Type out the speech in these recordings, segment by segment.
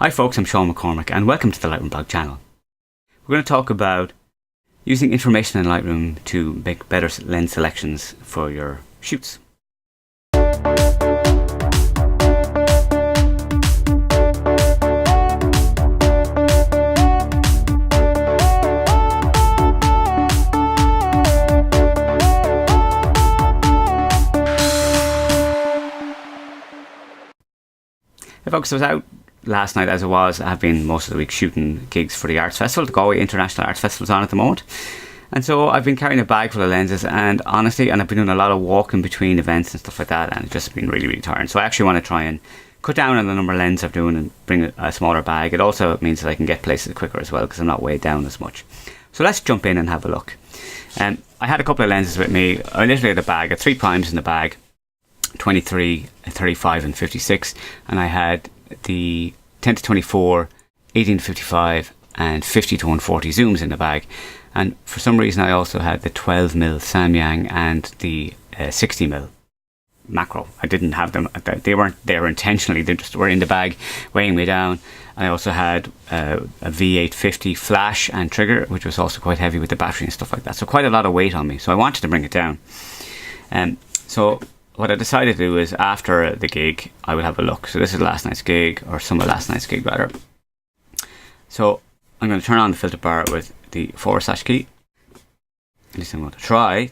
Hi folks, I'm Sean McCormick and welcome to the Lightroom blog channel. We're going to talk about using information in Lightroom to make better lens selections for your shoots. Hey folks, I was out last night as I have been most of the week shooting gigs for the Arts Festival. The Galway International Arts Festival is on at the moment. And so I've been carrying a bag full of lenses and honestly, I've been doing a lot of walking between events and stuff like that, and it's just been really tiring. So I actually want to try and cut down on the number of lenses I'm doing and bring a smaller bag. It also means that I can get places quicker as well because I'm not weighed down as much. So let's jump in and have a look. I had a couple of lenses with me. I literally had a bag, I had 3 primes in the bag, 23, 35 and 56, and I had the 10 to 24, 18 to 55 and 50 to 140 zooms in the bag, and for some reason I also had the 12mm Samyang and the 60mm macro. I didn't have them, they weren't there intentionally, they just were in the bag weighing me down. I also had a V850 flash and trigger, which was also quite heavy with the battery and stuff like that, so quite a lot of weight on me, so I wanted to bring it down. So what I decided to do is after the gig I would have a look. So this is last night's gig, or some of last night's gig rather. So I'm going to turn on the filter bar with the / key. At least I'm going to try.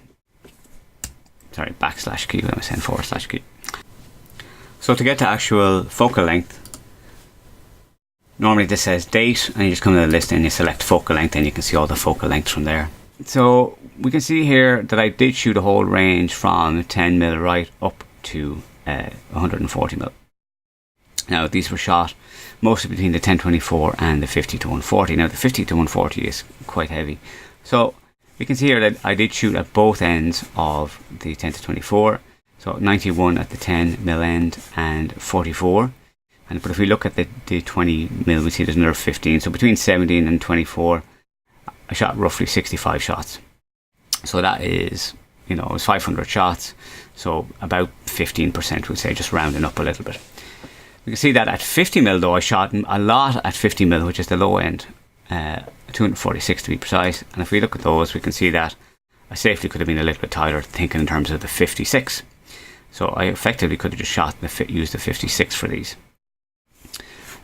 Sorry, / key, what am I saying, / key. So to get to actual focal length, normally this says date and you just come to the list and you select focal length and you can see all the focal lengths from there. So we can see here that I did shoot a whole range from 10mm right up to 140mm. Now these were shot mostly between the 10-24 and the 50 to 140. Now the 50 to 140 is quite heavy. So we can see here that I did shoot at both ends of the 10 to 24. So 91 at the 10mm end and 44. But if we look at the 20mm, we see there's another 15. So between 17 and 24, I shot roughly 65 shots. So that is, it was 500 shots. So about 15%, we'd say, just rounding up a little bit. We can see that at 50mm though, I shot a lot at 50mm, which is the low end, 246 to be precise. And if we look at those, we can see that I safely could have been a little bit tighter, thinking in terms of the 56. So I effectively could have just used the 56 for these.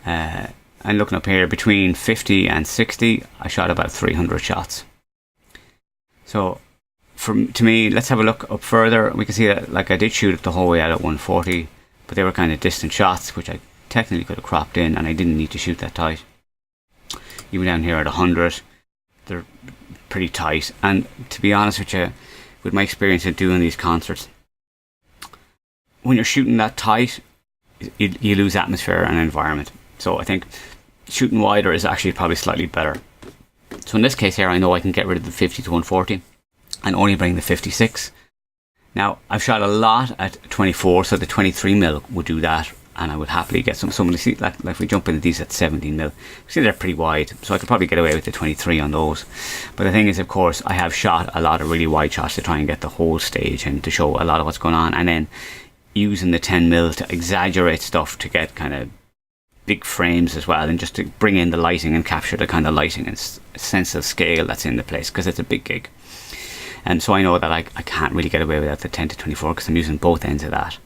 And looking up here, between 50 and 60, I shot about 300 shots. So to me, let's have a look up further. We can see that I did shoot it the whole way out at 140, but they were kind of distant shots, which I technically could have cropped in, and I didn't need to shoot that tight. Even down here at 100, they're pretty tight. And to be honest with you, with my experience of doing these concerts, when you're shooting that tight, you lose atmosphere and environment. So I think shooting wider is actually probably slightly better. So in this case here, I know I can get rid of the 50 to 140 and only bring the 56. Now I've shot a lot at 24, so the 23mm would do that, and I would happily get some of the, see, like if we jump into these at 17mm, see they're pretty wide, so I could probably get away with the 23 on those. But the thing is, of course, I have shot a lot of really wide shots to try and get the whole stage and to show a lot of what's going on, and then using the 10mm to exaggerate stuff to get kind of big frames as well, and just to bring in the lighting and capture the kind of lighting and sense of scale that's in the place, because it's a big gig. And so I know that I can't really get away without the 10 to 24 because I'm using both ends of that.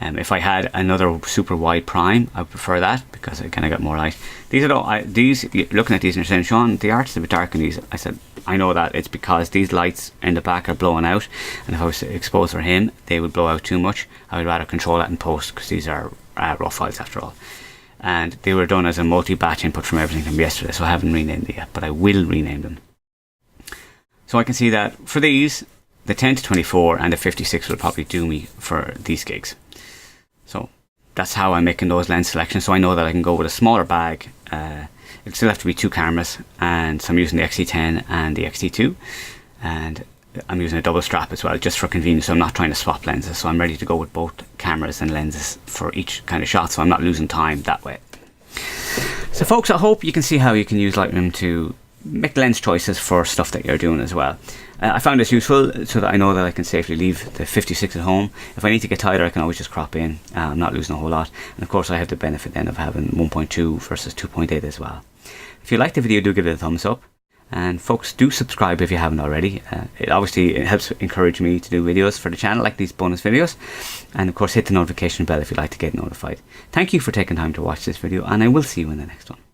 If I had another super wide prime, I would prefer that because I kind of got more light. These are looking at these and you're saying, Sean, the art's a bit dark in these. I said, I know that it's because these lights in the back are blowing out, and if I was to expose for him, they would blow out too much. I would rather control that in post because these are raw files after all. And they were done as a multi-batch input from everything from yesterday, so I haven't renamed them yet, but I will rename them. So I can see that for these, the 10 to 24 and the 56 will probably do me for these gigs. So that's how I'm making those lens selections, so I know that I can go with a smaller bag. It'll still have to be 2 cameras, and so I'm using the XT10 and the XT2, and I'm using a double strap as well, just for convenience, so I'm not trying to swap lenses, so I'm ready to go with both cameras and lenses for each kind of shot, so I'm not losing time that way. So folks, I hope you can see how you can use Lightroom to make lens choices for stuff that you're doing as well. I found this useful so that I know that I can safely leave the 56 at home. If I need to get tighter, I can always just crop in. I'm not losing a whole lot. And of course I have the benefit then of having 1.2 versus 2.8 as well. If you liked the video, do give it a thumbs up. And folks, do subscribe if you haven't already. It helps encourage me to do videos for the channel, like these bonus videos. And of course hit the notification bell if you'd like to get notified. Thank you for taking time to watch this video, and I will see you in the next one.